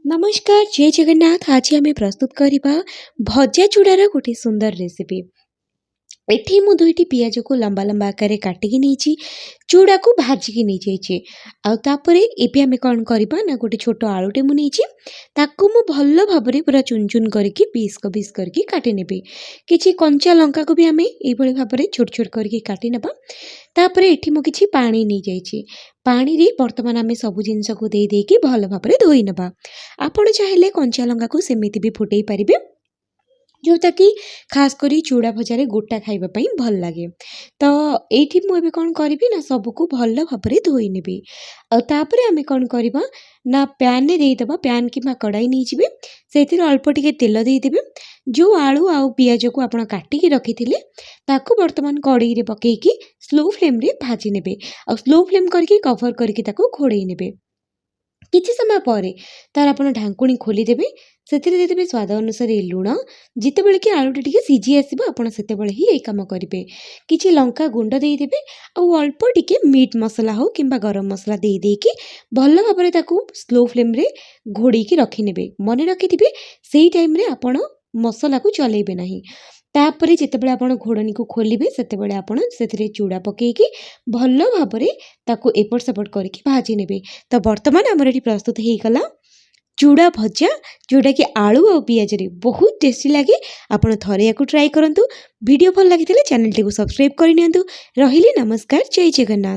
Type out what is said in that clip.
नमस्कार जय जगन्नाथ। आज आम प्रस्तुत करवा भजा चूड़ार गोटे सुंदर रेसिपी। एठी मु दुईटी पियाज को लंबा लंबा आकार काटिकी नहीं चूड़ा को भाजिकी नहीं जाइए। आउे एबे आम कौन करवा ना गोटे छोट आलुटे मुझे ताकू मु भल भाव पूरा चुन चुन करके पीस करके काटी नेबी। किछि कंचा लंका को भी आम ये भाव में छोट छोट करके काटी नेबा। तापर एठी मु किछि पानी नहीं जाइए। पानी रे वर्तमान आम सब जिनस को दे देकी भल भाव में धोई नेबा। आपण चाहेले कंचा लंका को सेमिति भी फुटई पारिबे जोटा कि खास करी चूड़ा भजारे गोटा खाइबा भल लगे। तो ये मुझे कौन करी ना सबको भल भाव में धोई नेबी। आउे आम कौन करवा ना पैन रे देदेबा। पैन कि कड़ाई नहीं जाए से अल्प टिके तेल देदेबे। जो आलू आउ पियाज को आप काटिकी रखिथिले ताकू वर्तमान कड़ाई रे पकेकी स्लो फ्लेम रे भाजी नेबे। आ स्लो फ्लेम करके कवर करके ताकू घोड़ई नेबे। किछि समय पर तार आप ढांकुणी खोलीदेवे से देदेवे स्वाद अनुसार लुण जितेबले कि आलूटी टिके सीझी आसो आपड़ से ही यही कम करेंगे। किछि लंका गुंड देदेवे आउ अल्प टिके मीट मसला हो कि गरम मसला देकी भल भाव में स्लो फ्लेम रे घोड़े रखिने। मन रखिथे से टाइम रे आपण मसला को चलेबे नहीं। तापर जितेबाला आप घोड़नी को खोलिए से आपड़ से चूड़ा पकईकी भल भाव में ताकू एपट सेपट करके भाजी नेबे। तो बर्तमान आमर ये प्रस्तुत हो गला चूड़ा भजा जोटा कि आलू और पियाज रे बहुत टेस्टी लगे। आपड़ थरे या ट्राए करूँ। वीडियो भल लगी चैनल टी सब्सक्राइब करनी। रही नमस्कार जय जगन्नाथ।